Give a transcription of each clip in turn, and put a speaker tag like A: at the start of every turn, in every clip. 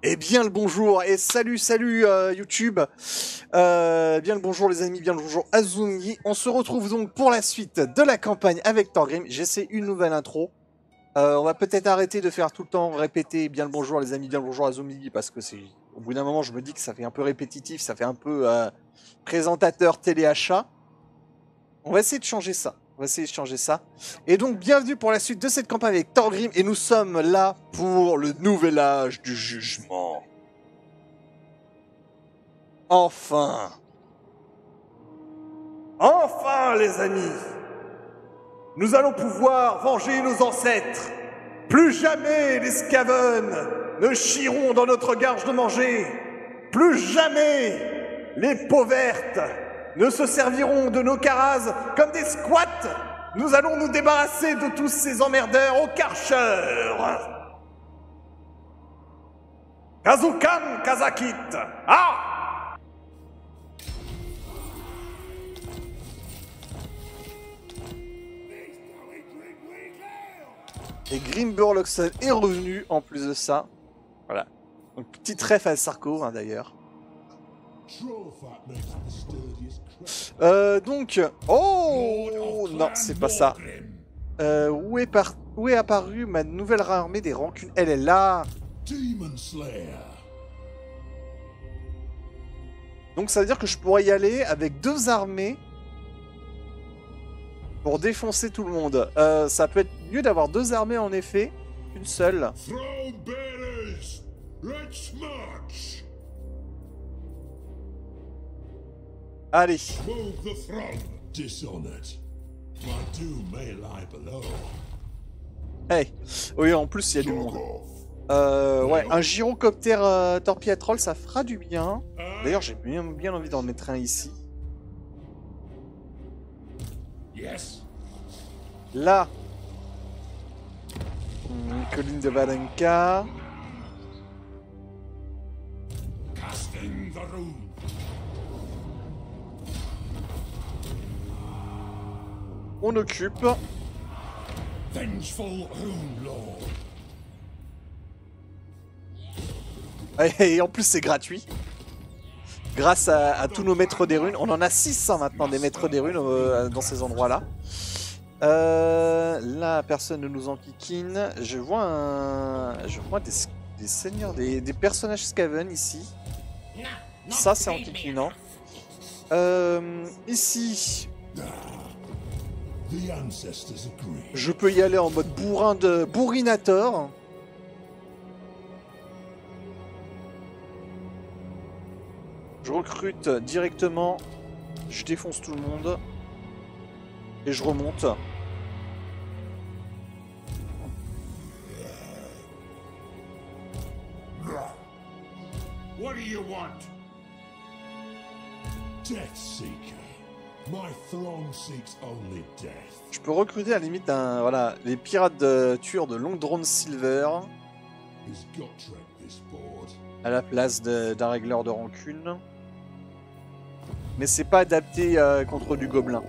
A: Eh bien le bonjour et salut YouTube. Bien le bonjour les amis, bien le bonjour Azumi. On se retrouve donc pour la suite de la campagne avec Thorgrim. J'essaie une nouvelle intro. On va peut-être arrêter de faire tout le temps répéter bien le bonjour les amis, bien le bonjour Azumi, parce que c'est au bout d'un moment je me dis que ça fait un peu répétitif, ça fait un peu présentateur téléachat. On va essayer de changer ça. On va essayer de changer ça. Et donc, bienvenue pour la suite de cette campagne avec Thorgrim. Et nous sommes là pour le nouvel âge du jugement. Enfin. Enfin, les amis. Nous allons pouvoir venger nos ancêtres. Plus jamais les Skaven ne chieront dans notre garge de manger. Plus jamais les peaux vertes ne se serviront de nos caras comme des squats. Nous allons nous débarrasser de tous ces emmerdeurs au Karcher. Kazukan Kazakit. Ah! Et Grimburloxen est revenu en plus de ça. Voilà. Donc petite ref à Sarko hein, d'ailleurs. Donc... Oh non, c'est pas ça. Où est apparue ma nouvelle armée des rancunes? Elle est là. Donc ça veut dire que je pourrais y aller avec deux armées pour défoncer tout le monde. Ça peut être mieux d'avoir deux armées en effet qu'une seule. Allez. Hey. Oui, en plus, il y a du monde. Ouais, un gyrocoptère torpille-à-troll, ça fera du bien. D'ailleurs, j'ai bien envie d'en mettre un ici. Là. Colline de Valenka. On occupe. Et en plus c'est gratuit. Grâce à tous nos maîtres des runes. On en a 600 maintenant des maîtres des runes dans ces endroits-là. Là, personne ne nous enquiquine. Je vois des seigneurs, des personnages Skaven ici. Ça c'est enquiquinant. Ici... Je peux y aller en mode bourrinator. Je recrute directement. Je défonce tout le monde. Et je remonte.
B: What do you want? Death Seeker. My throng seeks only death.
A: Je peux recruter à la limite voilà, les pirates de tueurs de Longdrone Silver à la place d'un régleur de rancune. Mais c'est pas adapté contre du gobelin.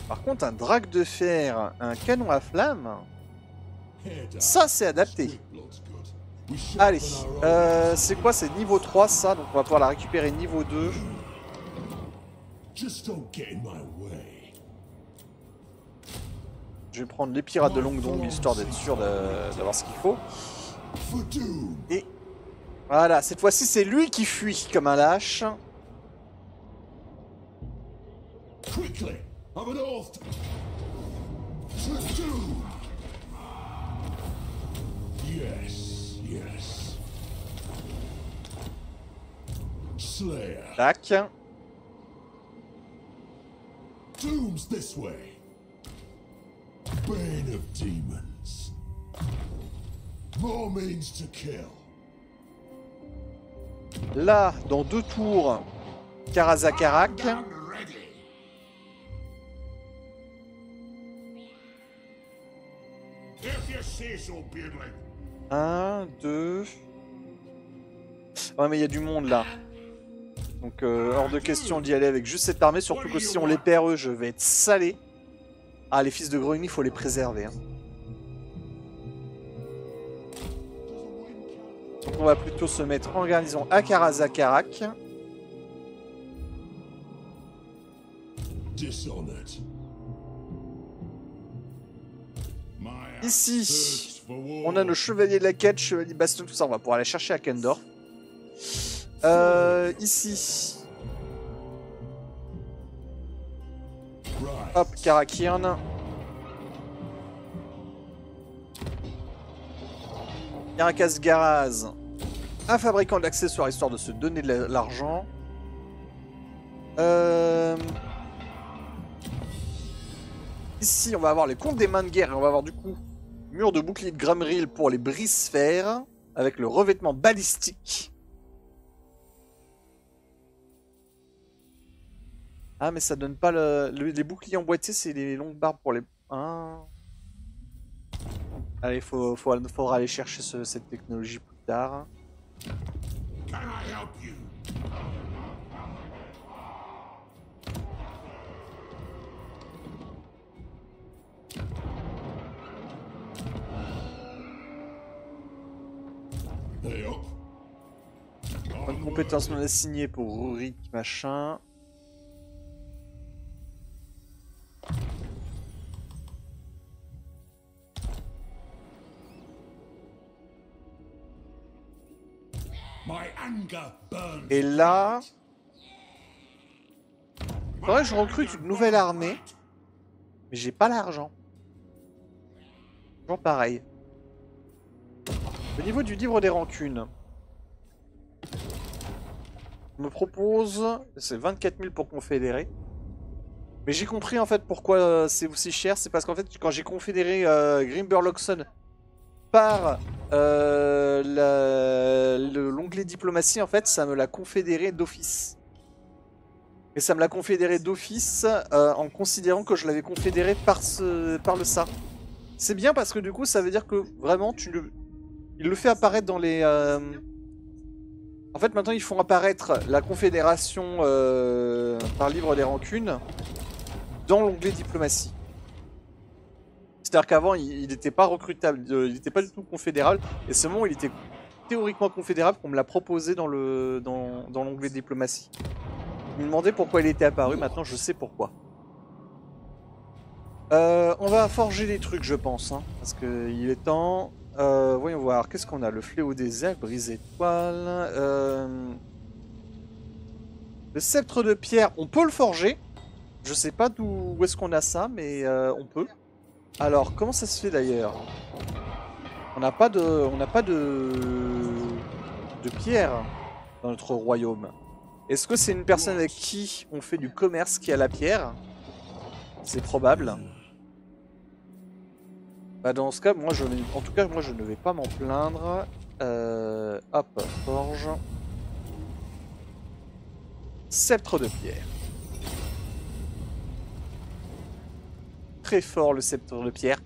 A: Par contre, un drac de fer, un canon à flamme, ça c'est adapté. Allez, c'est quoi? C'est niveau 3 ça, donc on va pouvoir la récupérer niveau 2. Je vais prendre les pirates de Longdong histoire d'être sûr d'avoir ce qu'il faut. Et voilà, cette fois-ci c'est lui qui fuit comme un lâche. Tac.
B: Doom's this way. Bane of demons. More means to kill.
A: Là, dans 2 tours, Karazakarak. 1, 2. Ouais, mais il y a du monde là. Donc hors de question d'y aller avec juste cette armée, surtout que si on les perd eux, je vais être salé. Ah, les fils de Grogny, il faut les préserver. Hein. Donc on va plutôt se mettre en garnison à Karazakarak.
B: Dishonored.
A: Ici, on a nos chevaliers de la quête, chevaliers baston, tout ça. On va pouvoir aller chercher à Kendorf. Ici. Hop, Karakirn. Carakas Garaz. Un fabricant d'accessoires histoire de se donner de l'argent. Ici, on va avoir les comptes des mains de guerre. Et on va avoir du coup mur de bouclier de Gramril pour les brise-sphères. Avec le revêtement balistique. Ah, mais ça donne pas les boucliers emboîtés, c'est les longues barbes pour les... Ah. Allez, faudra aller chercher cette technologie plus tard.
B: Can I help you? Hey up.
A: Point de compétence non assignée pour Rurik, machin.
B: My anger burns.
A: Et là... Faudrait que je recrute une nouvelle armée. Mais j'ai pas l'argent. Toujours pareil. Au niveau du livre des rancunes, on me propose... C'est 24 000 pour confédérer. Mais j'ai compris en fait pourquoi c'est aussi cher. C'est parce qu'en fait quand j'ai confédéré Grimberloxon par l'onglet diplomatie, en fait ça me l'a confédéré d'office. Et ça me l'a confédéré d'office en considérant que je l'avais confédéré par le ça. C'est bien parce que du coup ça veut dire que vraiment il le fait apparaître dans les... En fait maintenant ils font apparaître la confédération par livre des rancunes dans l'onglet diplomatie. C'est-à-dire qu'avant il n'était pas recrutable, il n'était pas du tout confédérable, et seulement il était théoriquement confédérable qu'on me l'a proposé dans l'onglet diplomatie. Je me demandais pourquoi il était apparu, maintenant je sais pourquoi. On va forger des trucs je pense, hein, parce qu'il est temps. Voyons voir, qu'est-ce qu'on a? Le fléau des airs, brise étoile. Le sceptre de pierre, on peut le forger. Je sais pas où est-ce qu'on a ça, mais on peut. Alors, comment ça se fait d'ailleurs? On n'a pas de pierre dans notre royaume. Est-ce que c'est une personne avec qui on fait du commerce qui a la pierre? C'est probable. Bah dans ce cas, moi je ne vais pas m'en plaindre. Hop, forge. Sceptre de pierre. Très fort le sceptre de pierre.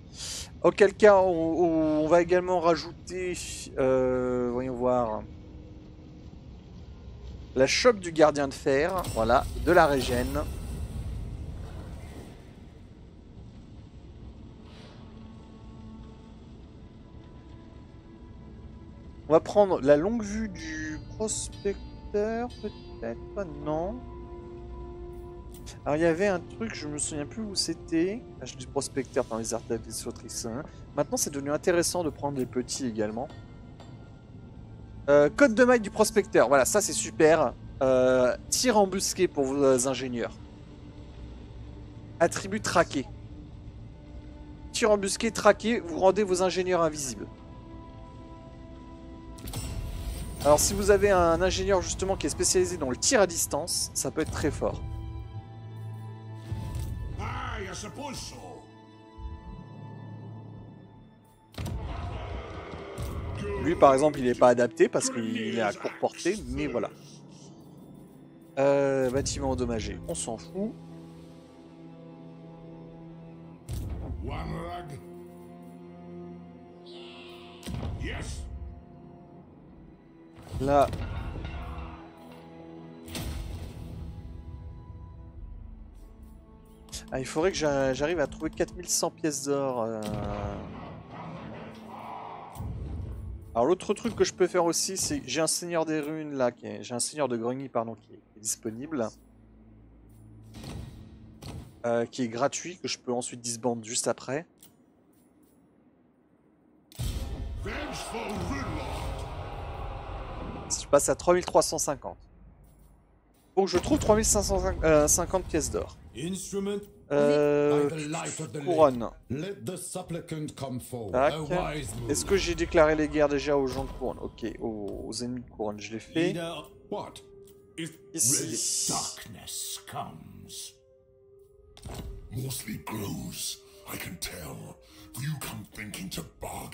A: Auquel cas, on va également rajouter, voyons voir, la chope du gardien de fer, voilà, de la régène. On va prendre la longue vue du prospecteur, peut-être, non. Alors il y avait un truc, je me souviens plus où c'était. Ah, je dis prospecteur dans les artefacts des autrices. Maintenant c'est devenu intéressant de prendre les petits également. Code de maille du prospecteur, voilà, ça c'est super. Tir embusqué pour vos ingénieurs. Attribut traqué. Tir embusqué, traqué, vous rendez vos ingénieurs invisibles. Alors si vous avez un ingénieur justement qui est spécialisé dans le tir à distance, ça peut être très fort.
B: Ah, I suppose so.
A: Lui par exemple il n'est pas adapté parce qu'il est à courte portée, mais voilà. Bâtiment endommagé, on s'en fout.
B: One rag. Yes.
A: Là. Ah, il faudrait que j'arrive à trouver 4100 pièces d'or. Alors l'autre truc que je peux faire aussi, c'est j'ai un seigneur des runes là, j'ai un seigneur de Grogny pardon qui est disponible, qui est gratuit, que je peux ensuite disband juste après. Je passe à 3350. Donc je trouve 3550 pièces d'or. Couronne. Tac. Est-ce que j'ai déclaré les guerres déjà aux gens de couronne? Ok, aux ennemis de couronne, je l'ai fait. Ici.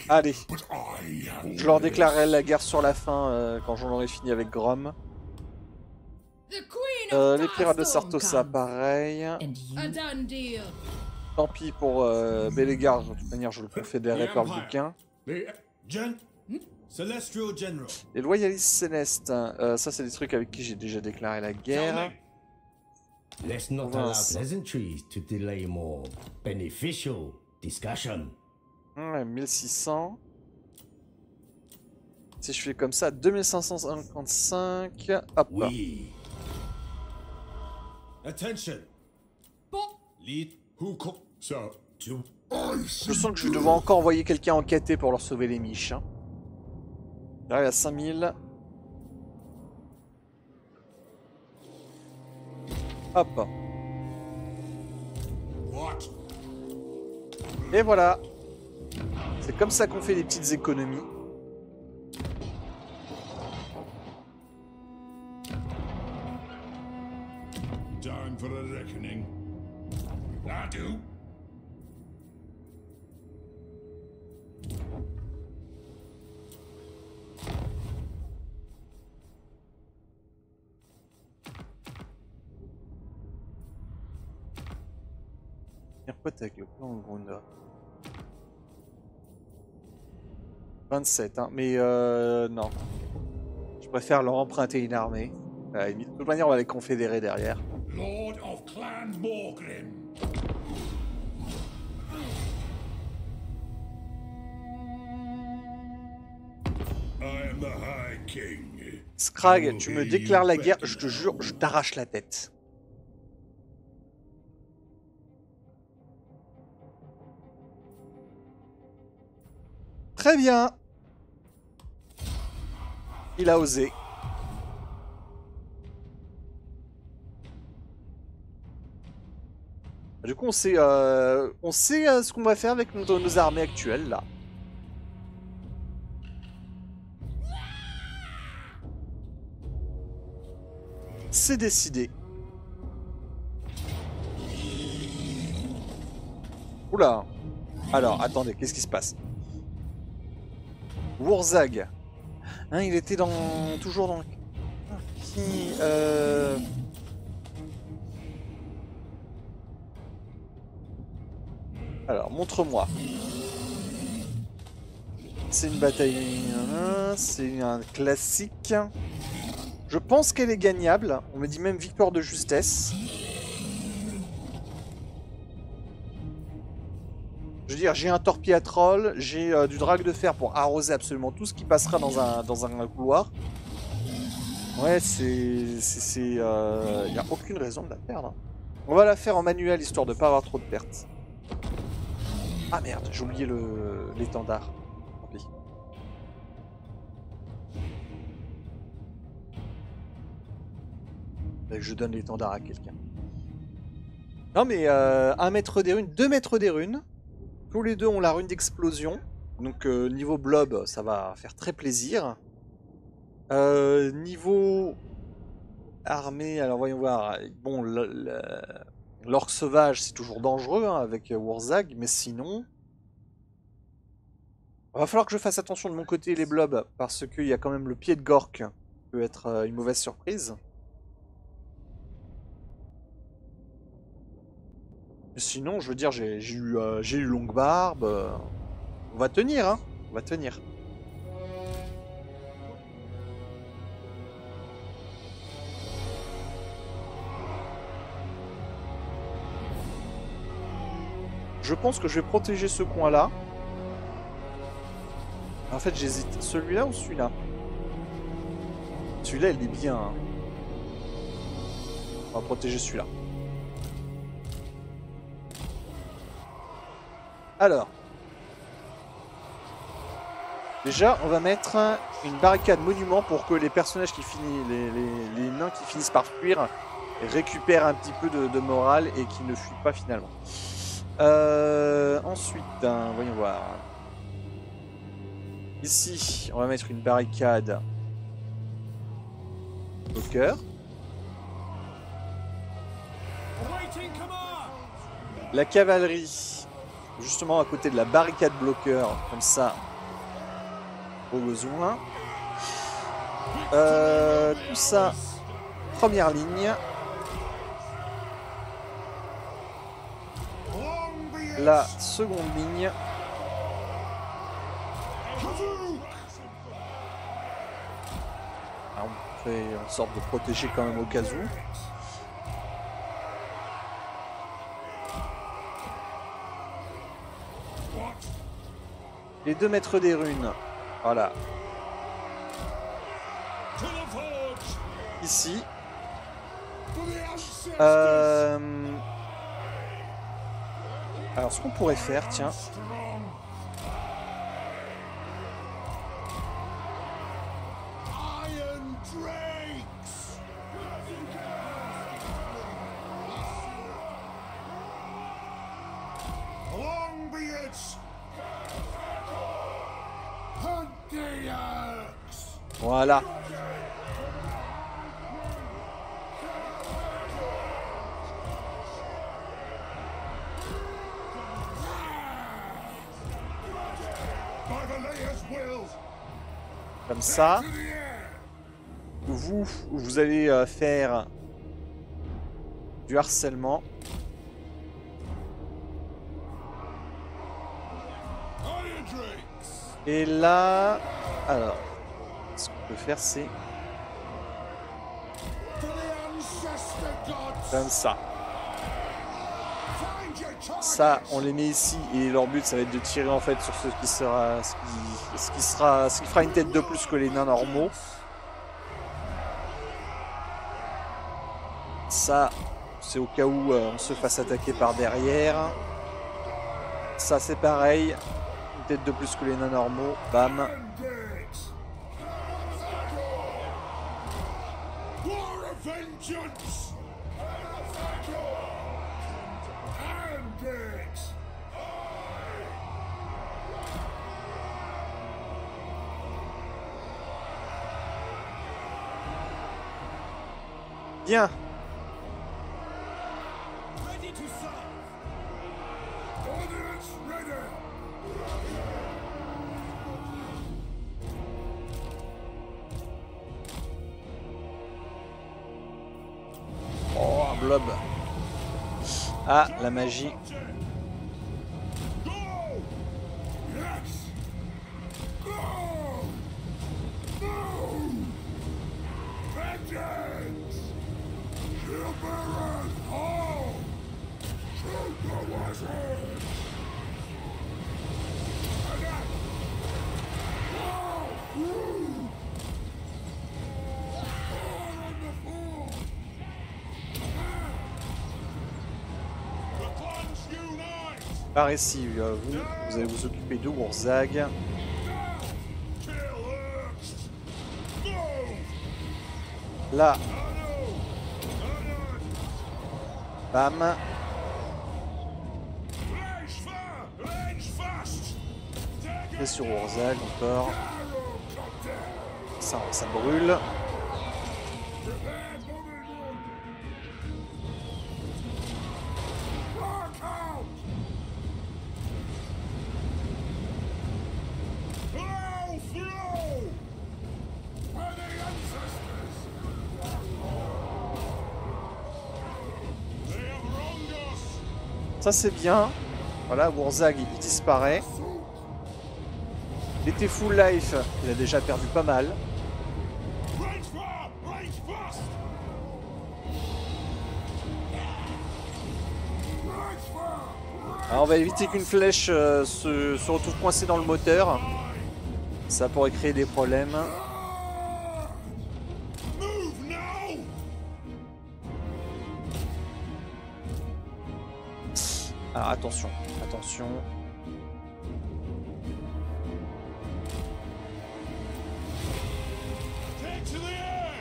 A: Allez. Je leur déclarerai la guerre sur la fin quand j'en aurai fini avec Grom. Les pirates de Sartosa, pareil. Tant pis pour Bélégar, de toute manière je le confédérais par le bouquin. Les loyalistes célestes, ça c'est des trucs avec qui j'ai déjà déclaré la guerre.
C: Let's not allow pleasantries to delay more beneficial discussion.
A: Ouais, 1600. Si je fais comme ça, 2555. Hop.
C: Oui.
D: Attention. Lead.
A: Je sens que je vais devoir encore envoyer quelqu'un enquêter pour leur sauver les miches. Hein. J'arrive à 5000. Hop. Et voilà. C'est comme ça qu'on fait des petites économies.
B: Time for a reckoning. I do.
A: Pote avec le plan Grunda. 27, hein, mais non. Je préfère leur emprunter une armée. De toute manière, on va les confédérer derrière.
B: Lord of Clan Morgrim. I am the High King.
A: Scrag, tu me déclares la guerre, je te jure, je t'arrache la tête. Très bien. Il a osé. Du coup, on sait ce qu'on va faire avec nos armées actuelles, là. C'est décidé. Oula. Alors, attendez, qu'est-ce qui se passe? Wurzag. Hein, il était toujours dans... Qui... Alors, montre-moi. C'est une bataille... C'est un classique. Je pense qu'elle est gagnable. On me dit même victoire de justesse. Je veux dire, j'ai un torpille à troll, j'ai du drague de fer pour arroser absolument tout ce qui passera dans un couloir. Ouais, il n'y a aucune raison de la perdre. Hein. On va la faire en manuel, histoire de ne pas avoir trop de pertes. Ah merde, j'ai oublié l'étendard. Tant pis. Je donne l'étendard à quelqu'un. Non mais 1 mètre des runes, 2 mètres des runes. Tous les deux ont la rune d'explosion. Donc niveau blob, ça va faire très plaisir. Niveau armée, alors voyons voir. Bon, l'orque sauvage, c'est toujours dangereux hein, avec Wurzag, mais sinon... Il va falloir que je fasse attention de mon côté les blobs, parce qu'il y a quand même le pied de Gork qui peut être une mauvaise surprise. Sinon, je veux dire, j'ai eu longue barbe. On va tenir, hein. On va tenir. Je pense que je vais protéger ce coin-là. En fait, j'hésite. Celui-là ou celui-là? Celui-là, il est bien. Hein. On va protéger celui-là. Alors. Déjà, on va mettre une barricade monument pour que les personnages qui finissent, les nains qui finissent par fuir récupèrent un petit peu de morale et qui ne fuient pas finalement. Ensuite, voyons voir. Ici, on va mettre une barricade bloqueur. La cavalerie, justement à côté de la barricade bloqueur, comme ça, au besoin. Tout ça, première ligne. La seconde ligne. Alors, on fait en sorte de protéger quand même au cas où. Les 2 maîtres des runes. Voilà. Ici. Alors, ce qu'on pourrait faire, tiens. Voilà. Comme ça. Vous allez faire du harcèlement. Et là, alors, ce qu'on peut faire, c'est comme ça. Ça, on les met ici et leur but, ça va être de tirer en fait sur ce qui sera, ce qui fera une tête de plus que les nains normaux. Ça, c'est au cas où on se fasse attaquer par derrière. Ça, c'est pareil. Une tête de plus que les nains normaux. Bam. Bien. Oh, un blob. Ah, la magie. Par ici, vous allez vous occuper de Wurzag. Là. Bam. Et sur Wurzag encore. Ça brûle. Ça c'est bien. Voilà, Wurzag il disparaît. Il était full life, il a déjà perdu pas mal. Alors on va éviter qu'une flèche se retrouve coincée dans le moteur. Ça pourrait créer des problèmes.
B: Move now!
A: Alors attention, attention.
B: Take to the air!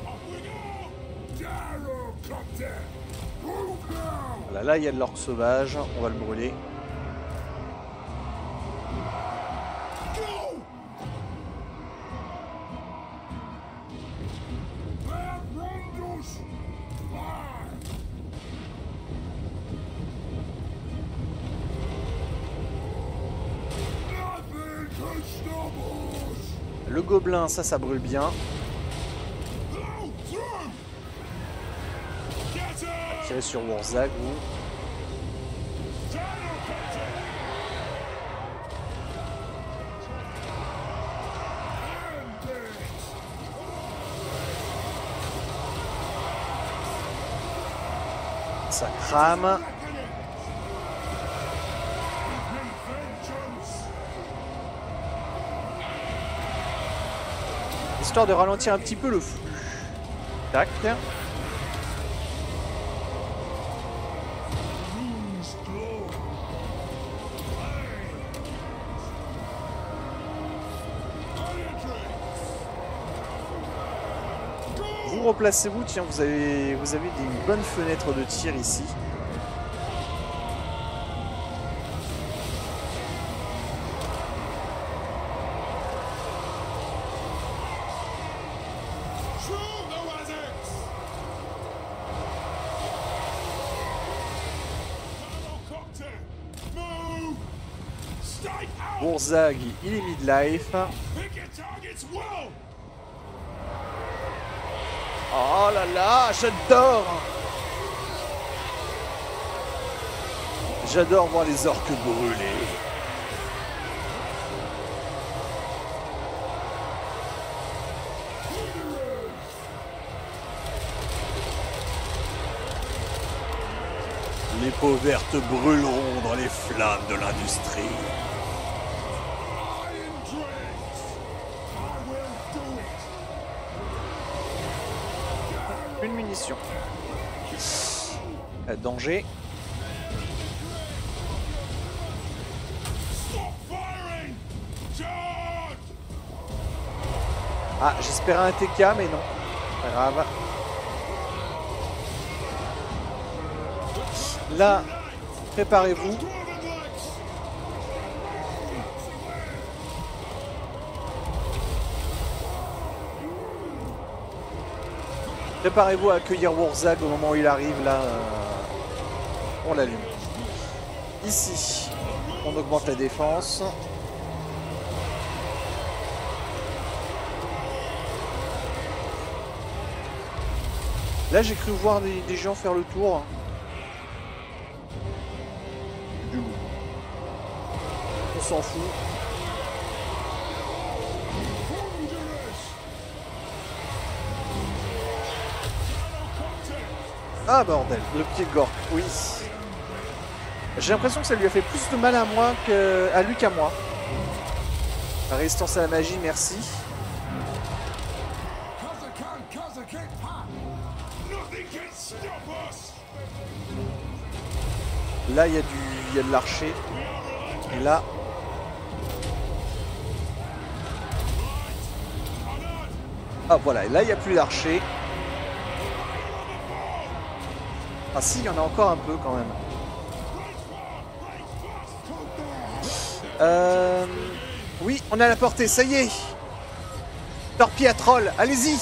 B: Off we go! Gyrocopter! Move now!
A: Voilà, là il y a de l'orque sauvage, on va le brûler.
B: Go! Rondos! Fire! Nothing can stop us!
A: Le gobelin, ça brûle bien.
B: Blow through! Get it!
A: Tirer sur Warzag ou...
B: Gyrocopter! End it!
A: Ça crame. Histoire de ralentir un petit peu le flux. Tac. Vous replacez-vous, tiens, vous avez des bonnes fenêtres de tir ici. Warzag, il est midlife. Oh là là, j'adore! J'adore voir les orques brûler. Les peaux vertes brûleront dans les flammes de l'industrie. Une munition. Danger. Ah, j'espérais un TK, mais non. Pas grave. Là, préparez-vous. Préparez-vous à accueillir Warzag au moment où il arrive, là. On l'allume. Ici, on augmente la défense. Là, j'ai cru voir des gens faire le tour. Du loup. On s'en fout. Ah bordel, le pied de Gork, oui. J'ai l'impression que ça lui a fait plus de mal à moi à lui qu'à moi. La résistance à la magie, merci. Là, il y a de l'archer. Et là... Ah voilà, et là, il n'y a plus d'archer. Ah si, il y en a encore un peu quand même. Oui, on a la portée, ça y est. Torpille à troll, allez-y.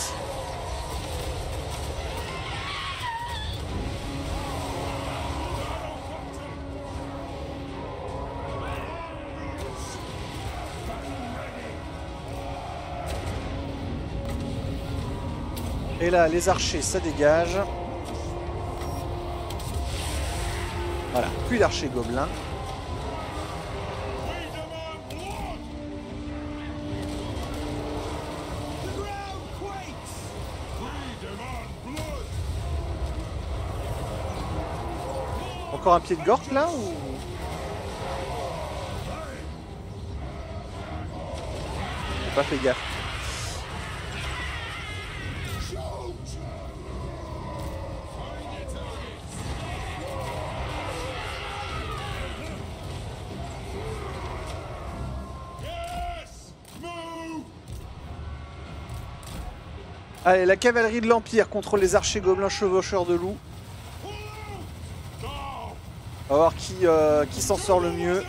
A: Et là, les archers, ça dégage. Voilà, plus d'archers gobelins. Encore un pied de Gork là ou... pas fait gaffe. Allez, la cavalerie de l'Empire contre les archers gobelins chevaucheurs de loups. On va voir qui s'en sort le mieux.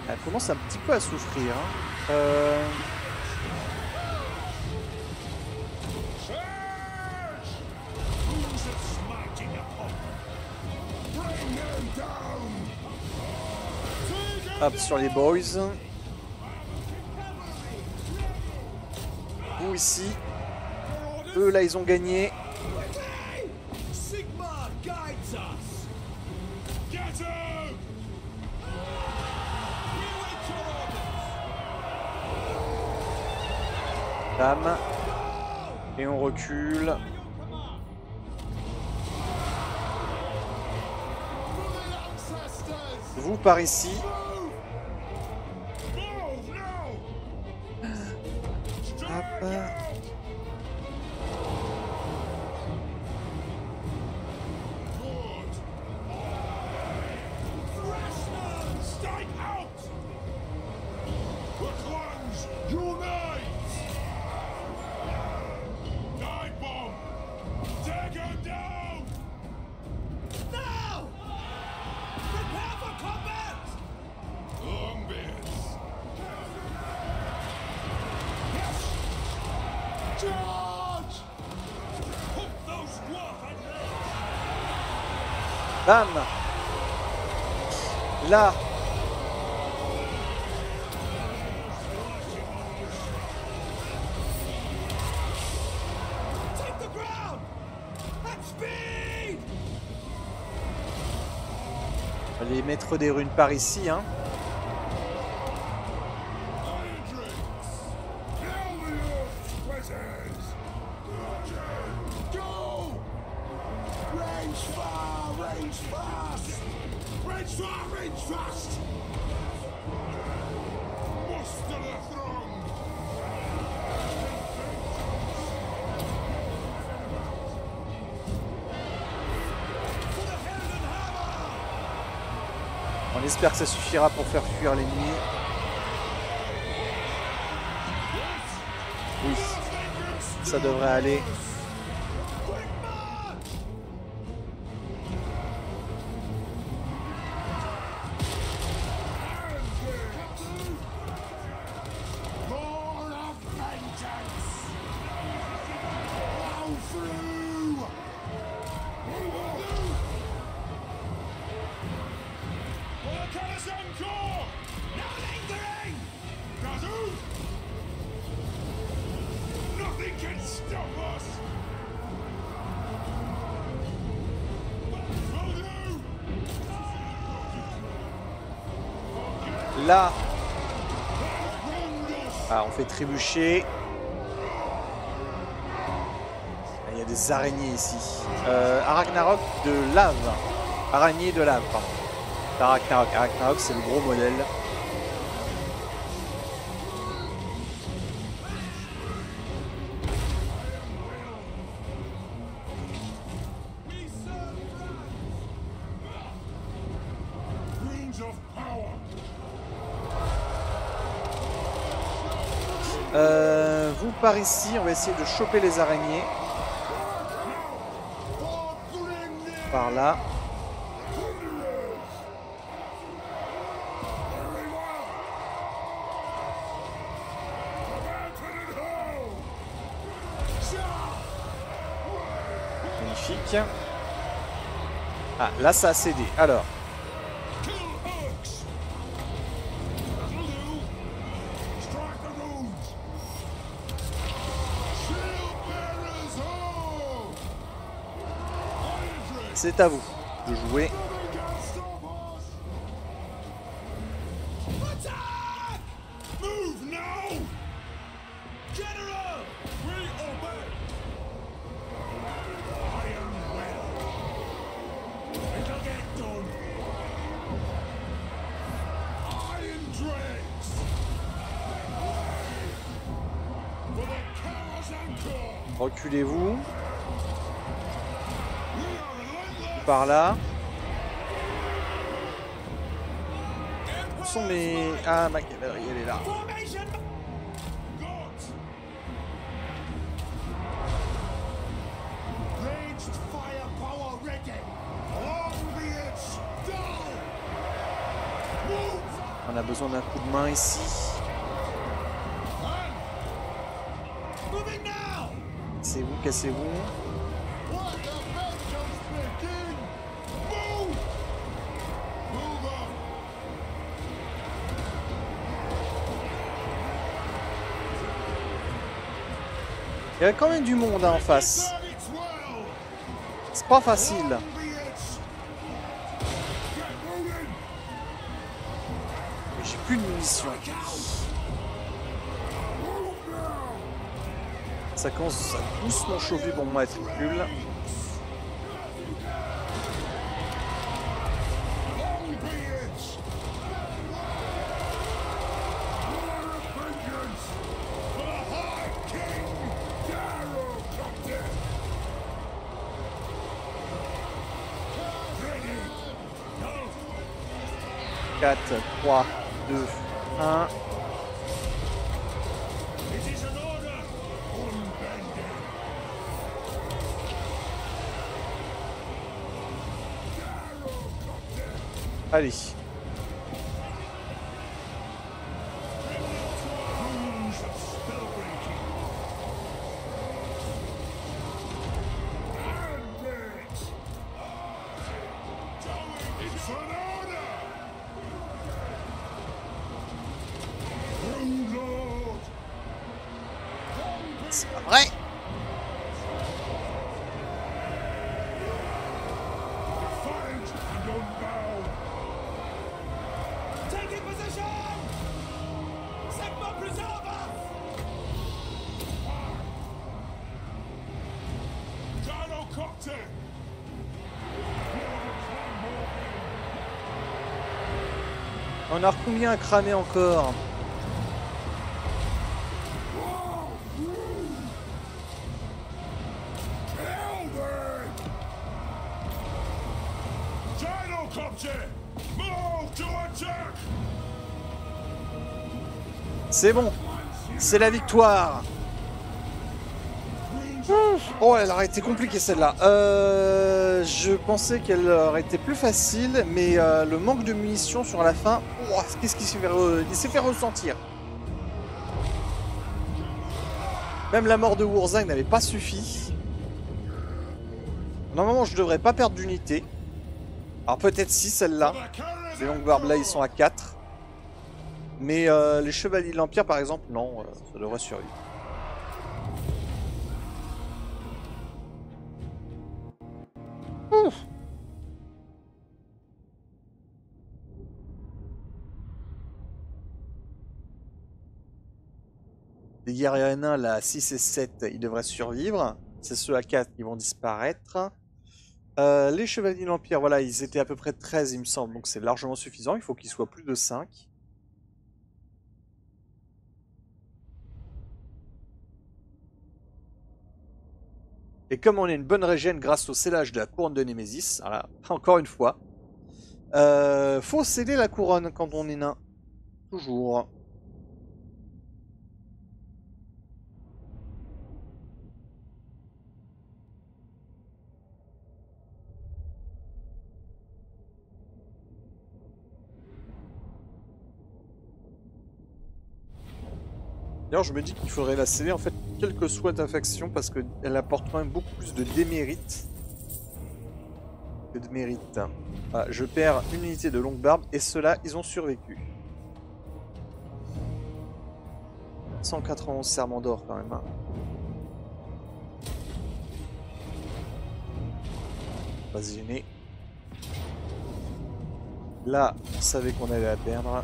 A: Elle commence un petit peu à souffrir. Hein. Hop, sur les boys. Ou ici. Eux, là, ils ont gagné. Bam. Et on recule. Vous par ici. Hop. Bam. Là. Les maîtres des runes par ici, hein. On espère que ça suffira pour faire fuir l'ennemi. Oui, ça devrait aller. Là, ah, on fait trébucher. Il y a des araignées ici. Ragnarok de lave. Araignée de lave, pardon. Ragnarok. Ragnarok, c'est le gros modèle. Vous par ici, on va essayer de choper les araignées. Par là. Magnifique. Ah, là ça a cédé. Alors. C'est à vous de jouer.
D: General! We obey! Iron will. It'll get done. Iron dregs. For the chaos anchor.
A: Reculez-vous.
D: We are relentless.
A: Par là. Où sont mes... Ah, ma cavalerie, elle est là.
D: Formation. Gods. Raged firepower ready. Long be it dull. Move.
A: On a besoin d'un coup de main ici.
D: Moving now.
A: Cassez-vous, cassez-vous.
D: What the vengeance begin? Move. Move up.
A: Il y a quand même du monde hein, en face.
D: Serve its well.
A: C'est pas facile.
D: Long be it. Get moving.
A: J'ai plus de munitions. Ça commence à doucement chauffer pour moi être nul.
D: Long be it. War of vengeance for the High King Darrow Captain. Ready. Go.
A: 4, 3, 2, 1.
D: It is an order. Unbending.
A: Allez.
D: Rules of spellbreaking. And it. It's an order. True Lord.
A: C'est pas vrai.
D: Defiant and unbound. Taking position. Sigma preserver. Gyrocopter.
A: On a combien à cramer encore?
D: Gyrocopter. Move to attack.
A: C'est bon. C'est la victoire. Ouf. Oh, elle aurait été compliquée celle-là. Je pensais qu'elle aurait été plus facile, mais le manque de munitions sur la fin, oh, qu'est-ce qu'il s'est fait, il s'est fait ressentir. Même la mort de Wurzang n'avait pas suffi. Normalement, je devrais pas perdre d'unité. Alors peut-être si celle-là. Les longues barbes là, ils sont à 4. Mais les chevaliers de l'Empire, par exemple, non, ça devrait survivre. Ouf. Les guerriers nains, là, 6 et 7, ils devraient survivre. C'est ceux à 4 qui vont disparaître. Les chevaliers de l'Empire, voilà, ils étaient à peu près 13, il me semble. Donc c'est largement suffisant. Il faut qu'ils soient plus de 5. Et comme on est une bonne régène grâce au scellage de la couronne de Némésis, voilà, encore une fois, faut sceller la couronne quand on est nain. Toujours. D'ailleurs, je me dis qu'il faudrait la sceller en fait, quelle que soit ta faction, parce qu'elle apporte quand même beaucoup plus de démérite que de mérite. Voilà, je perds une unité de longue barbe et ceux-là, ils ont survécu. 191 serments d'or quand même. Hein. Pas se gêner. Là, on savait qu'on allait la perdre.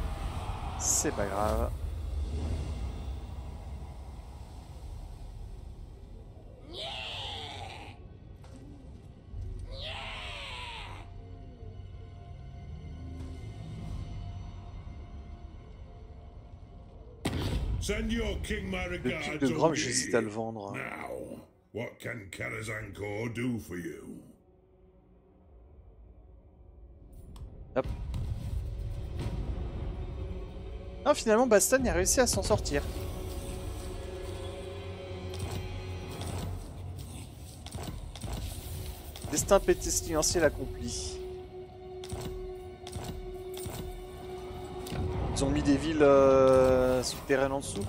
A: C'est pas grave.
D: Send your king my
A: Le
D: regards
A: pic de Grom,
D: over
A: j'hésite
D: here.
A: à le vendre.
D: Now, what can Karazankor do for you?
A: Hop. Non, finalement, Baston a réussi à s'en sortir. Destin pestilentiel accompli. Ils ont mis des villes souterraines en dessous.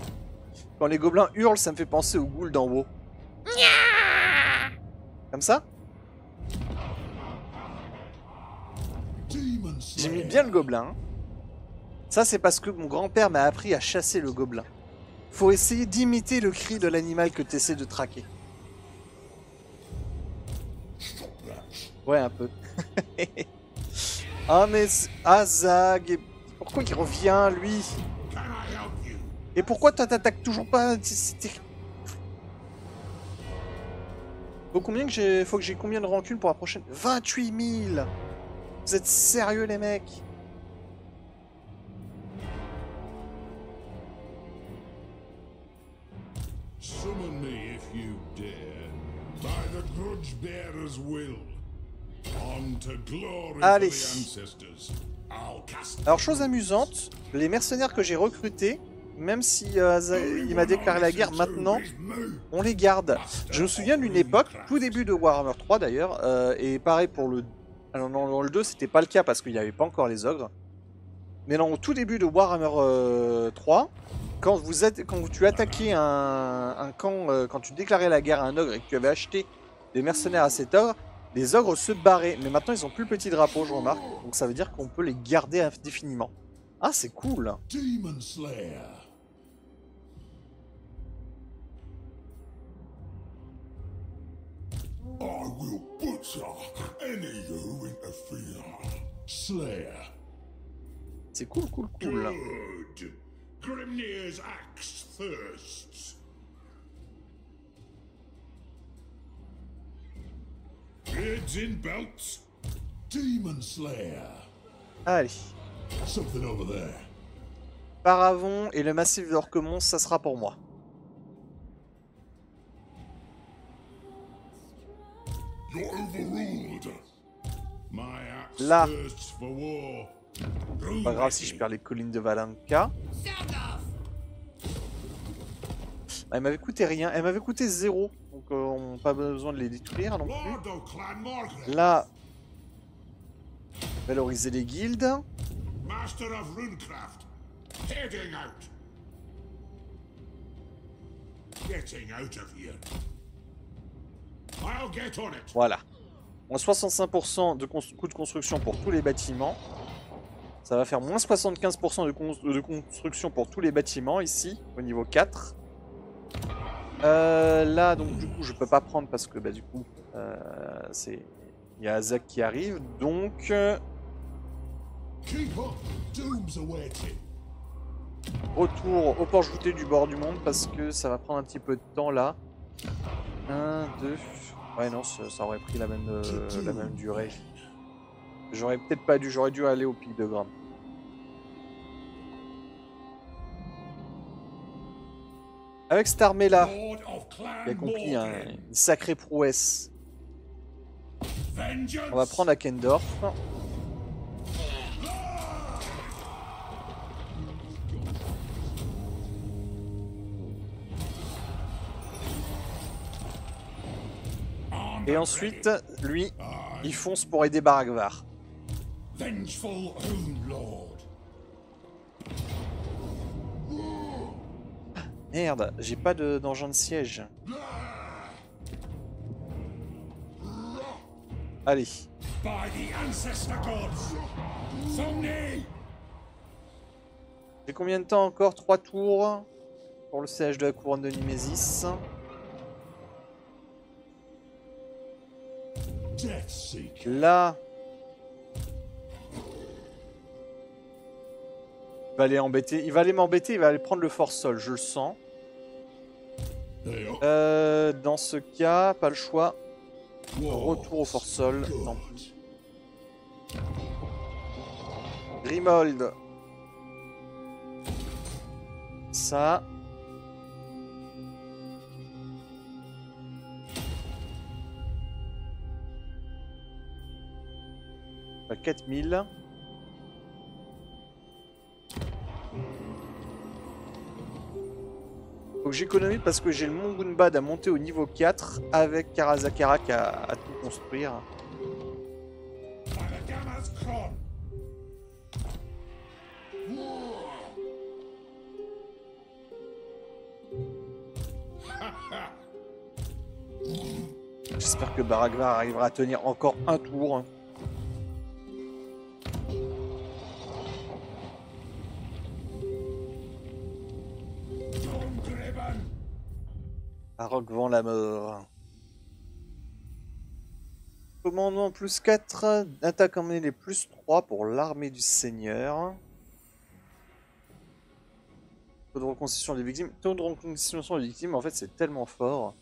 A: Quand les gobelins hurlent, ça me fait penser aux ghouls d'en haut. Comme ça?
B: Demon
A: J'ai mis
B: Slayer.
A: bien le gobelin. Hein. Ça, c'est parce que mon grand-père m'a appris à chasser le gobelin. Faut essayer d'imiter le cri de l'animal que tu essaies de traquer. Ouais, un peu. Ah, mais... Ah, Zag... Pourquoi il revient, lui?
D: Can I help you?
A: Et pourquoi toi t'attaques toujours pas? Faut combien que j'ai... Faut que j'ai combien de rancune pour la prochaine? 28 000. Vous êtes sérieux, les mecs?
D: Summon me if you dare. By the grudge bearer's will. On to glory
A: Allez.
D: for the ancestors. I'll cast.
A: Alors, chose amusante, les mercenaires que j'ai recrutés, même si il m'a déclaré la guerre, maintenant, on les garde. Je me souviens d'une époque, tout début de Warhammer 3 d'ailleurs, et pareil pour le... Alors, dans le 2, c'était pas le cas parce qu'il n'y avait pas encore les ogres. Mais dans au tout début de Warhammer 3, quand tu attaquais un camp, quand tu déclarais la guerre à un ogre et que tu avais acheté des mercenaires à cet ogre, les ogres se barraient. Mais maintenant, ils ont plus le petit drapeau, je remarque. Donc ça veut dire qu'on peut les garder indéfiniment. Ah, c'est cool.
B: Demon Slayer.
D: I will butcher any who interfere.
B: Slayer.
A: C'est cool.
D: Good. Grimnir's axe thirsts. Beards in belts.
B: Demon Slayer.
A: Allez.
B: Something over there.
A: Paravon et le massif d'Orquemont, ça sera pour moi.
D: You're overruled. My axe
A: Là.
D: thirsts for war.
A: Pas grave si je perds les collines de Valenka. Ah, elle m'avait coûté rien, elle m'avait coûté 0. Donc on n'a pas besoin de les détruire non plus.
D: Lord of Clan Morgan.
A: Là, valoriser les guildes.
D: Master of Runecraft. Heading out. Getting out of here. I'll get on it.
A: Voilà. Moins 65% de coût de construction pour tous les bâtiments. Ça va faire moins 75% de construction pour tous les bâtiments ici, au niveau 4. Là, donc du coup, je peux pas prendre parce que bah, du coup, il y a Azak qui arrive. Donc,
B: Keep up. Doom's awaiting.
A: retour au port jouté du bord du monde parce que ça va prendre un petit peu de temps là. 1, 2. Ouais, non, ça aurait pris la même durée. J'aurais peut-être pas dû, j'aurais dû aller au pic de Gram. Avec cette armée là,
D: Lord of Clan
A: j'ai accompli
D: Morgan.
A: une sacrée prouesse.
D: Vengeance.
A: On va prendre Akendorf. Et ensuite, lui, il fonce pour aider Baragvar.
D: Vengeful Rune Lord.
A: Merde, j'ai pas d'engin de siège. Allez.
D: By the ancestor gods. Somni.
A: J'ai combien de temps encore? 3 tours pour le siège de la couronne de Nimésis.
B: Deathseeker.
A: Là, il va aller embêter. Il va aller m'embêter. Il va aller prendre le force sol. Je le sens.
B: They are
A: Dans ce cas, pas le choix.
B: war.
A: Retour au force sol.
B: Good.
A: Tant pis. Grimold. Ça. À 4000. Faut que j'économise parce que j'ai le Mongunbad à monter au niveau 4 avec Karazakarak à tout construire. J'espère que Baragvar arrivera à tenir encore un tour. Arok vend la mort. Commandement plus 4, attaque en mêlée plus 3 pour l'armée du Seigneur. Taux de reconstitution des victimes. Taux de reconstitution des victimes, en fait, c'est tellement fort.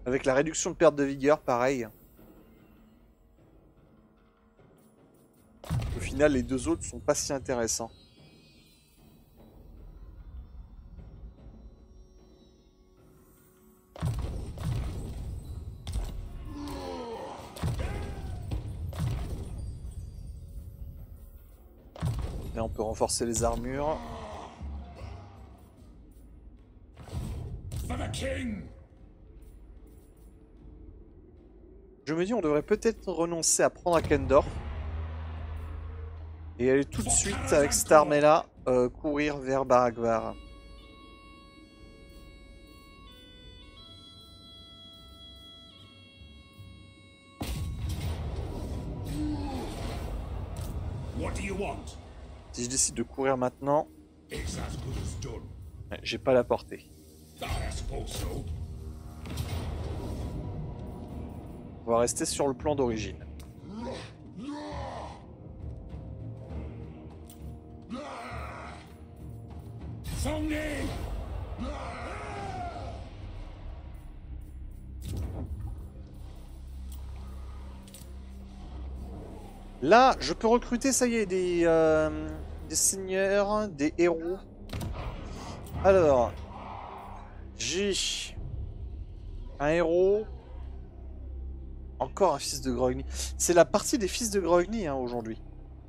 A: Avec la réduction de perte de vigueur, pareil. Au final, les deux autres sont pas si intéressants. Là, on peut renforcer les armures. Je me dis, on devrait peut-être renoncer à prendre à Kendorf. Et aller tout de suite avec cette armée-là, courir vers Baragvar. Si je décide de courir maintenant, j'ai pas la portée. On va rester sur le plan d'origine. Là, je peux recruter, ça y est, des seigneurs, des héros. Alors, j'ai un héros. Encore un fils de Grogny. C'est la partie des fils de Grogny hein, aujourd'hui.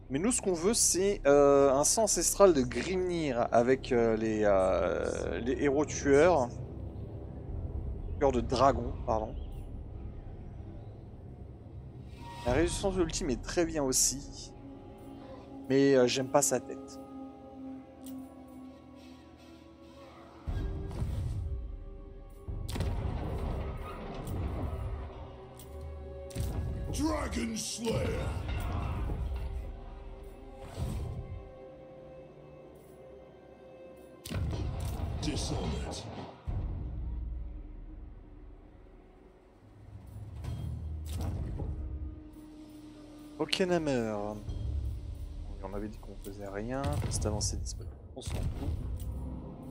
A: Mais nous, ce qu'on veut, c'est un sang ancestral de Grimnir avec les héros tueurs. Tueurs de dragon, pardon. La résistance ultime est très bien aussi. Mais j'aime pas sa tête.
B: Dragon Slayer. Dishonored.
A: Okenhammer. On avait dit qu'on faisait rien. Cette avancée disponible. On s'en fout.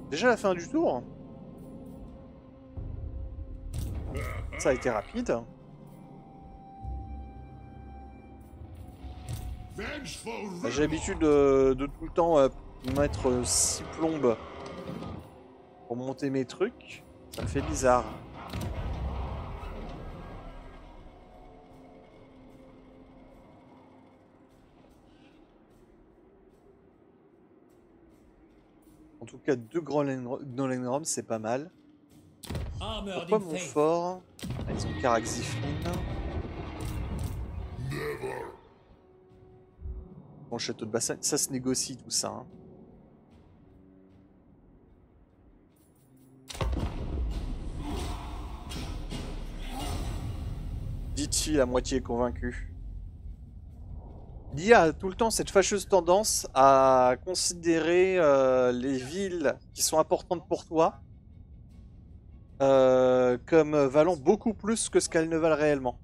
A: Déjà la fin du tour. Ça a été rapide. J'ai l'habitude de tout le temps mettre 6 plombes pour monter mes trucs. Ça me fait bizarre. En tout cas, 2 Gnolenrom, c'est pas mal. Pourquoi mon fort? Ils ont Caraxifrine. Bon, le château de Bassin, ça se négocie tout ça. Hein. Dit-il à moitié convaincu. L'IA a tout le temps cette fâcheuse tendance à considérer les villes qui sont importantes pour toi comme valant beaucoup plus que ce qu'elles ne valent réellement.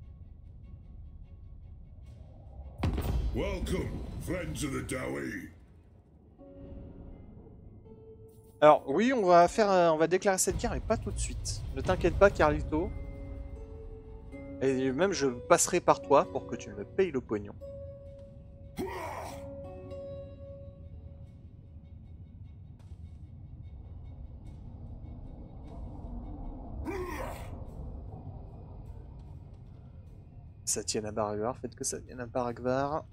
D: Welcome, friends of the Dawi.
A: Alors oui, on va déclarer cette guerre, mais pas tout de suite. Ne t'inquiète pas, Carlito. Et même je passerai par toi pour que tu me payes le pognon. ça tienne à Baragvar, faites que ça tienne à Baragvar.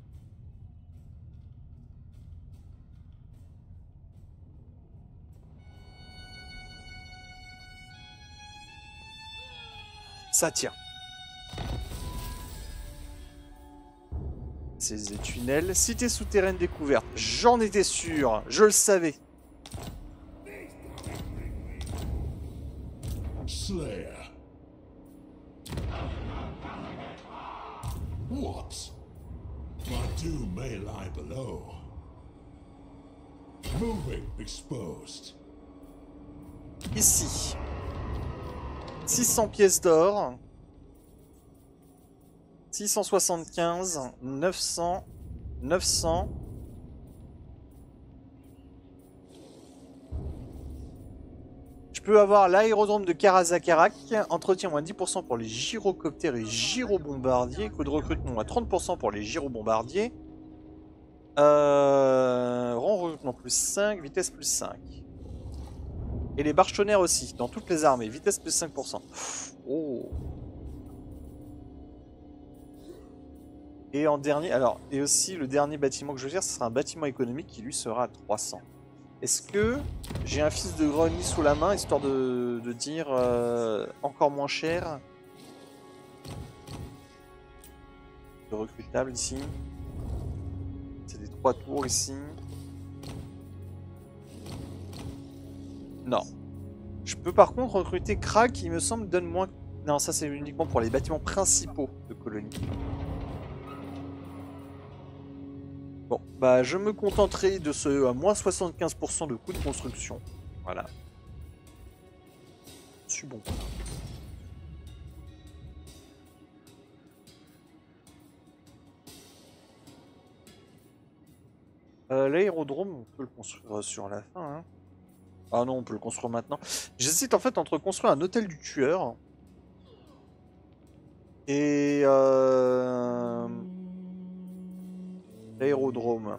A: Ça tient. C'est des tunnels. Cité souterraine découverte. J'en étais sûr. Je le savais.
D: Slayer. What? My doom may lie below. Moving exposed.
A: Ici. 600 pièces d'or. 675. 900. 900. Je peux avoir l'aérodrome de Karazakarak. Entretien moins 10% pour les gyrocoptères et gyrobombardiers. Coût de recrutement à 30% pour les gyrobombardiers. Rang recrutement plus 5. Vitesse plus 5. Et les barchonnaires aussi, dans toutes les armées. Vitesse plus 5%. Oh. Et en dernier, alors, et aussi le dernier bâtiment que je veux dire, ce sera un bâtiment économique qui lui sera à 300. Est-ce que j'ai un fils de grenier sous la main, histoire de dire encore moins cher? De recrutable ici. C'est des 3 tours ici. Non. Je peux par contre recruter Krak qui me semble donne moins... Non, ça c'est uniquement pour les bâtiments principaux de colonie. Bon, bah je me contenterai de ce à moins 75% de coût de construction. Voilà. Je suis bon. L'aérodrome, on peut le construire sur la fin, hein. Ah non, on peut le construire maintenant. J'hésite en fait entre construire un hôtel du tueur et l'aérodrome.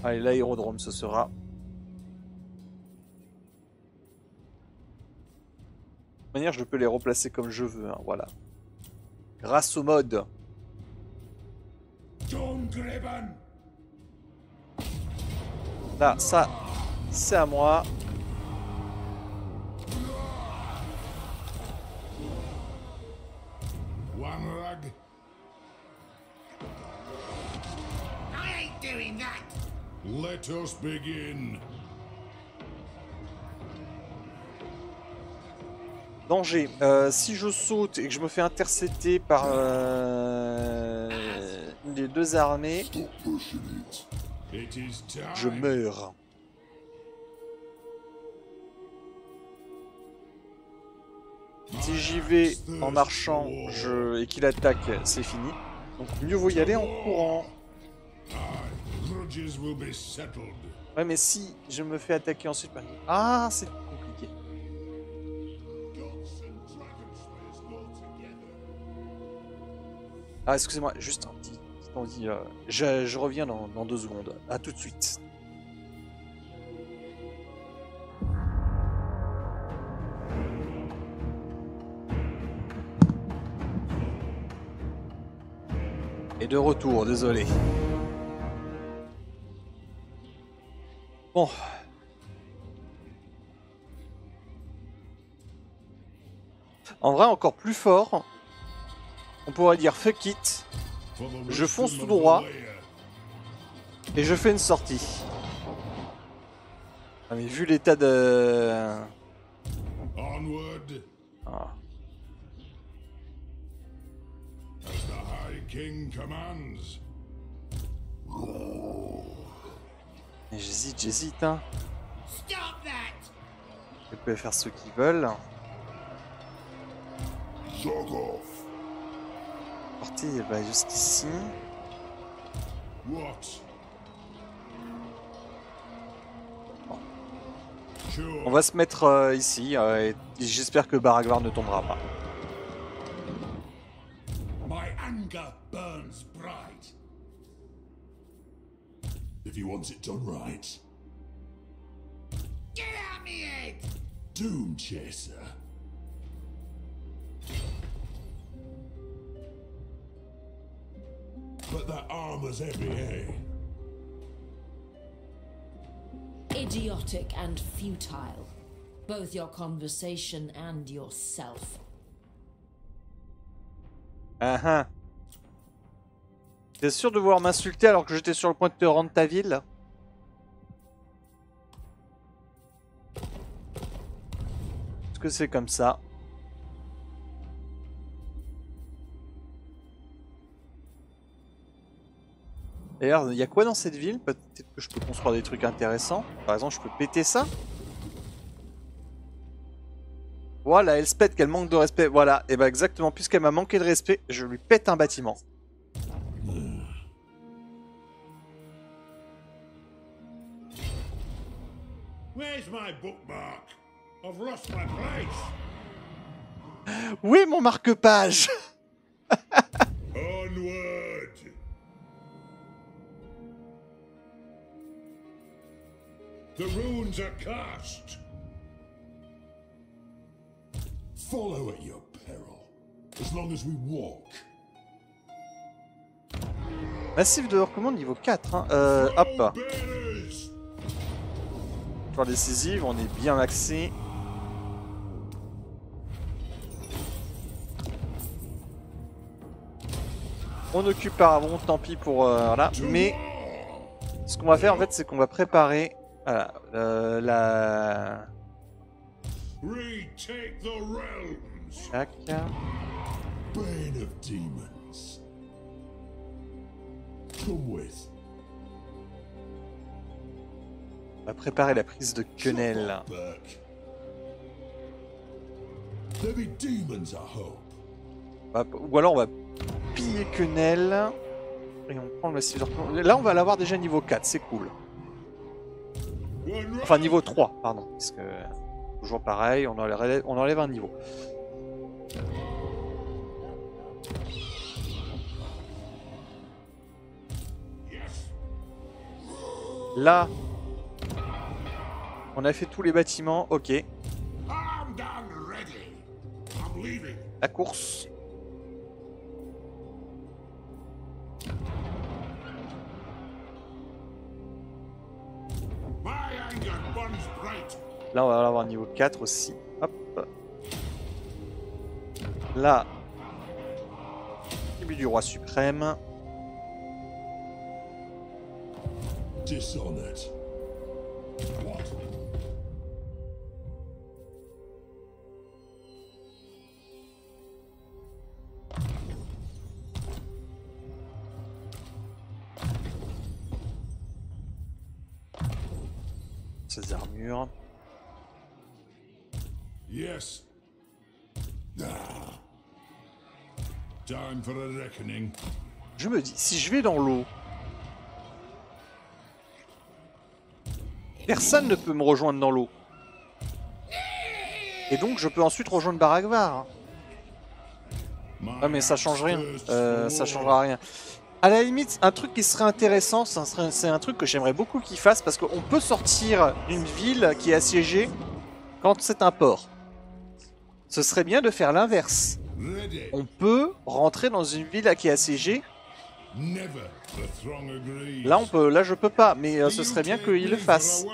A: Allez, l'aérodrome, ce sera. De toute manière, je peux les replacer comme je veux, hein, voilà. Grâce au mode. Là, ça, c'est à moi.
D: One rag.
E: I ain't doing that.
D: Let us begin.
A: Danger. Si je saute et que je me fais intercepter par une des deux armées,
B: Stop pushing it.
D: It is time.
A: je meurs. Si j'y vais en marchant et qu'il attaque, c'est fini. Donc mieux vaut y aller en courant.
D: Grudges will be settled.
A: Ouais, mais si je me fais attaquer ensuite par... Ah, c'est compliqué.
D: Gods and dragonslayers go together.
A: Ah, excusez-moi, juste un petit je reviens dans 2 secondes. À tout de suite. Et de retour, désolé. Bon. En vrai, encore plus fort, on pourrait dire fuck it,
D: For the
A: je fonce
D: wisdom
A: tout
D: of the
A: droit
D: lair.
A: et je fais une sortie. Ah, mais vu l'état de...
D: Onward,
A: Ah.
D: as the High King commands.
A: Mais j'hésite, hein.
E: Stop that.
A: Ils peuvent faire ce qu'ils veulent.
B: Jog off.
A: La partie elle va jusqu'ici.
D: What? Sure.
A: On va se mettre ici et j'espère que Baragvar ne tombera pas.
D: My anger burns bright. If he wants it done right.
E: Get out me head.
D: Doom Chaser.
B: But that armor's heavy, eh?
F: Idiotic and futile. Both your conversation and yourself.
A: Ah ah. T'es sûr de vouloir m'insulter alors que j'étais sur le point de te rendre ta ville? Est-ce que c'est comme ça? D'ailleurs, il y a quoi dans cette ville? Peut-être que je peux construire des trucs intéressants. Par exemple, je peux péter ça. Voilà, Elspeth, qu'elle manque de respect. Voilà, et bah exactement, puisqu'elle m'a manqué de respect, je lui pète un bâtiment.
D: Where's my bookmark? I've lost my place.
A: Où est mon marque-page?
D: Onward. The runes are cast.
B: Follow at your peril, as long as we walk.
A: Massif de recommande niveau 4. Hein. Hop.
D: Bearers.
A: Pouvoir décisive, on est bien maxé. On occupe Paravon, tant pis pour... voilà. Mais ce qu'on va faire en fait, c'est qu'on va préparer... Voilà, la...
D: Retake the realms.
A: Tac.
B: Bane of demons. Come with.
A: On va préparer la prise de quenelle.
B: Burke. There be demons, I hope.
A: Ou alors on va piller quenelle. Et on prend le massif de recommande. Là, on va l'avoir déjà niveau 4, c'est cool. Enfin, niveau 3, pardon. Parce que... Toujours pareil, on enlève un niveau. Là, on a fait tous les bâtiments, ok.
D: Armed and ready. I'm leaving.
A: La course.
D: My anger burns bright.
A: Là, on va avoir niveau 4 aussi. Hop. Là, tribu du roi suprême.
B: Dishonored. What?
A: Ces armures.
D: Yes. Time for a reckoning.
A: Je me dis, si je vais dans l'eau, personne ne peut me rejoindre dans l'eau. Et donc je peux ensuite rejoindre Baragvar. Ouais, mais ça change rien. Ça changera rien. À la limite, un truc qui serait intéressant, c'est un truc que j'aimerais beaucoup qu'il fasse, parce qu'on peut sortir d'une ville qui est assiégée quand c'est un port. Ce serait bien de faire l'inverse.
D: Ready.
A: On peut rentrer dans une ville qui est assiégée.
D: Never the throng agrees.
A: Là je peux pas, mais ce serait bien qu'il le fasse.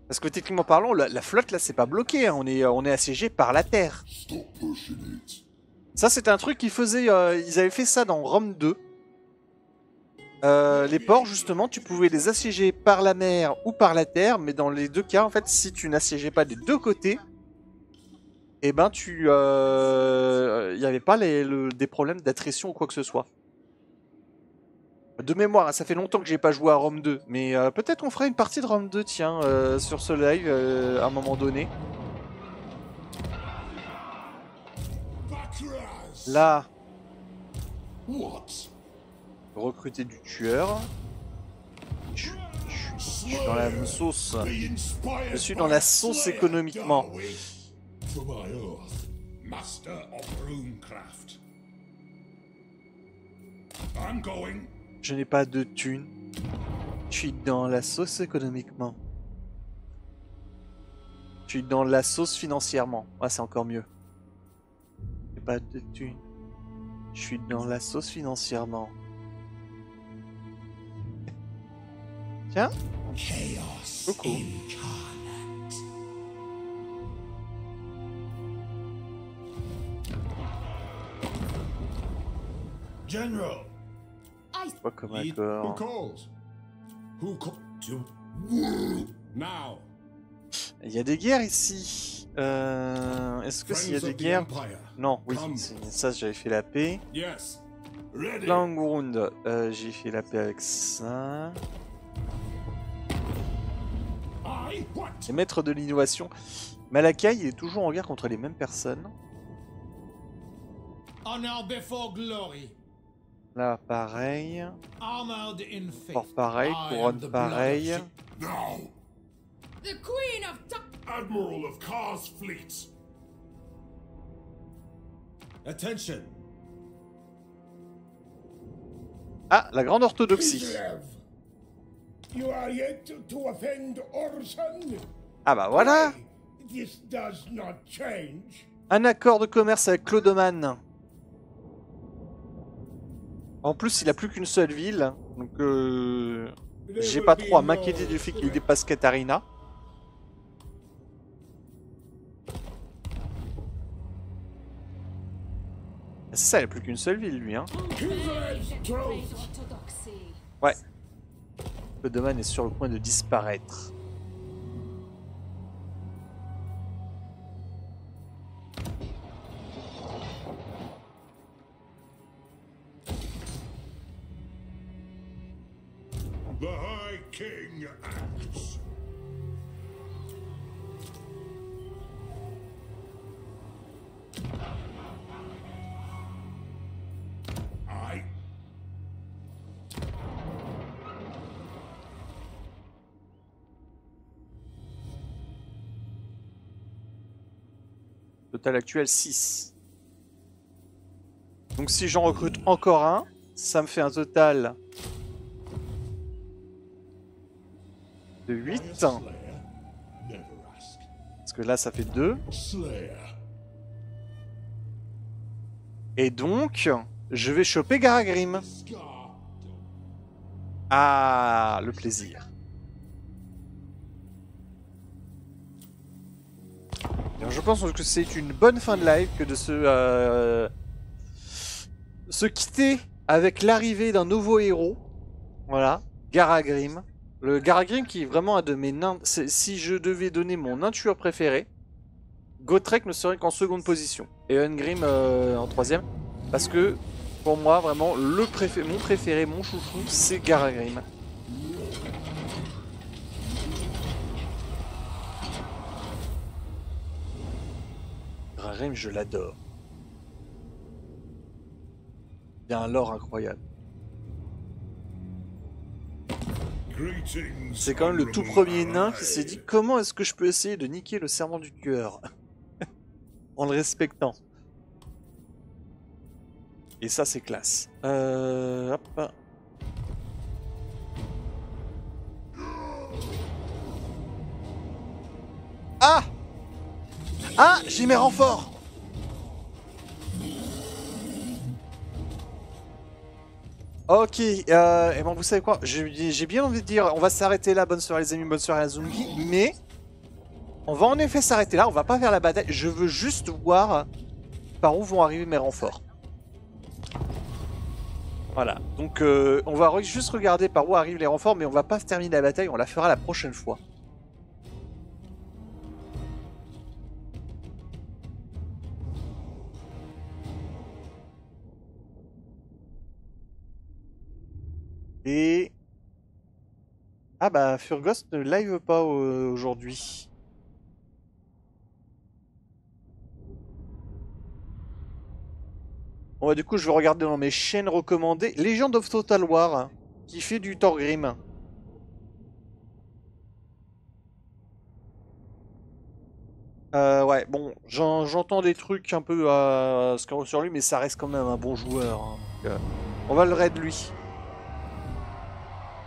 A: Parce que techniquement parlant, la flotte là c'est pas bloqué, hein. On est assiégé par la terre.
B: Stop pushing it.
A: Ça c'était un truc qu'ils faisaient, ils avaient fait ça dans Rome 2. Les ports justement, tu pouvais les assiéger par la mer ou par la terre, mais dans les deux cas en fait, si tu n'assiégeais pas des deux côtés, et ben tu, il n'y avait pas des problèmes d'attrition ou quoi que ce soit. De mémoire, hein, ça fait longtemps que j'ai pas joué à Rome 2, mais peut-être on fera une partie de Rome 2, tiens, sur ce live à un moment donné. Là,
B: What?
A: recruter du tueur. Je suis dans la sauce. Je suis dans la sauce économiquement.
B: For my oath.
D: Master of runecraft. I'm going.
A: Je n'ai pas de thunes. Je suis dans la sauce économiquement. Je suis dans la sauce financièrement. Ah, c'est encore mieux. J'ai pas de thunes. Je suis dans la sauce financièrement. Tiens.
B: Chaos
A: Coucou.
B: incarnate.
D: General,
A: Pas comme
D: who
A: accord.
D: calls? Who call to now?
A: Il y a des guerres ici. Est-ce que s'il y a
D: Friends
A: des
D: of the
A: guerres...
D: Empire.
A: Non, oui.
D: Come.
A: Ça, j'avais fait la paix.
D: Yes. Ready.
A: Langrund, j'ai fait la paix avec ça.
D: I what?
A: Les maîtres de l'innovation. Malakai, il est toujours en guerre contre les mêmes personnes.
E: Honor before glory.
A: Là, pareil.
E: Armored in faith.
A: Fort pareil.
E: I am
A: Couronne
E: the blood
A: pareil.
E: of ship-
D: Now,
F: The Queen of
D: Admiral of Kar's fleet.
E: Attention.
A: Ah, la grande orthodoxie.
B: Kislev, you are yet to offend Orson?
A: Ah bah voilà.
B: This does not change.
A: Un accord de commerce avec Clodoman. En plus, il a plus qu'une seule ville. Donc, j'ai pas trop à m'inquiéter du fait qu'il dépasse Katarina. C'est ça, il a plus qu'une seule ville, lui. Hein.
B: Kislev's throat.
F: Orthodoxy.
A: Ouais. Clodoman est sur le point de disparaître.
D: The High King acts. I.
A: Total actuel 6. Donc si j'en recrute encore un, ça me fait un total de 8.
D: Slayer. Never ask.
A: Parce que là ça fait 2.
D: Slayer.
A: Et donc, je vais choper Garagrim.
D: Scar.
A: Ah, le plaisir. Alors, je pense que c'est une bonne fin de live que de se quitter avec l'arrivée d'un nouveau héros. Voilà, Garagrim. Le Garagrim qui est vraiment un de mes nains. Si je devais donner mon nain tueur préféré, Gotrek ne serait qu'en seconde position. Et Ungrim en troisième. Parce que, pour moi, vraiment, mon préféré, mon chouchou, c'est Garagrim. Garagrim, je l'adore. Il y a un lore incroyable.
D: Greetings.
A: C'est quand même le tout premier nain qui s'est dit comment est-ce que je peux essayer de niquer le serment du tueur en le respectant. Et ça c'est classe. Hop. Ah! Ah! J'ai mes renforts! Ok, et bon, vous savez quoi, j'ai bien envie de dire, on va s'arrêter là, bonne soirée les amis, bonne soirée à Zungi, mais on va en effet s'arrêter là, on va pas faire la bataille, je veux juste voir par où vont arriver mes renforts. Voilà, donc on va juste regarder par où arrivent les renforts, mais on va pas terminer la bataille, on la fera la prochaine fois. Et... Ah bah Furgos ne live pas aujourd'hui. Bon bah du coup je vais regarder dans mes chaînes recommandées Legend of Total War qui fait du Thorgrim. Ouais bon j'entends des trucs un peu sur lui mais ça reste quand même un bon joueur. Hein. Donc, on va le raid lui.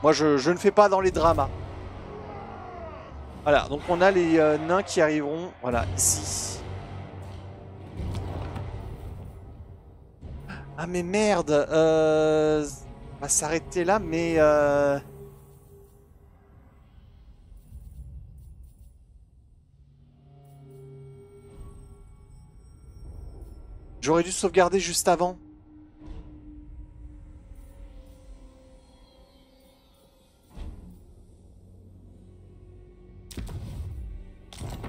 A: Moi, je ne fais pas dans les dramas. Voilà, donc on a les nains qui arriveront, voilà, ici. Ah mais merde, on va s'arrêter là, mais j'aurais dû sauvegarder juste avant.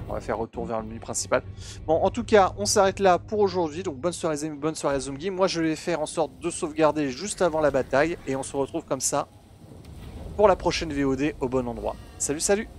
A: On va faire retour vers le menu principal. Bon, en tout cas, on s'arrête là pour aujourd'hui. Donc, bonne soirée, les amis, bonne soirée, Zombie. Moi, je vais faire en sorte de sauvegarder juste avant la bataille. Et on se retrouve comme ça pour la prochaine VOD au bon endroit. Salut, salut!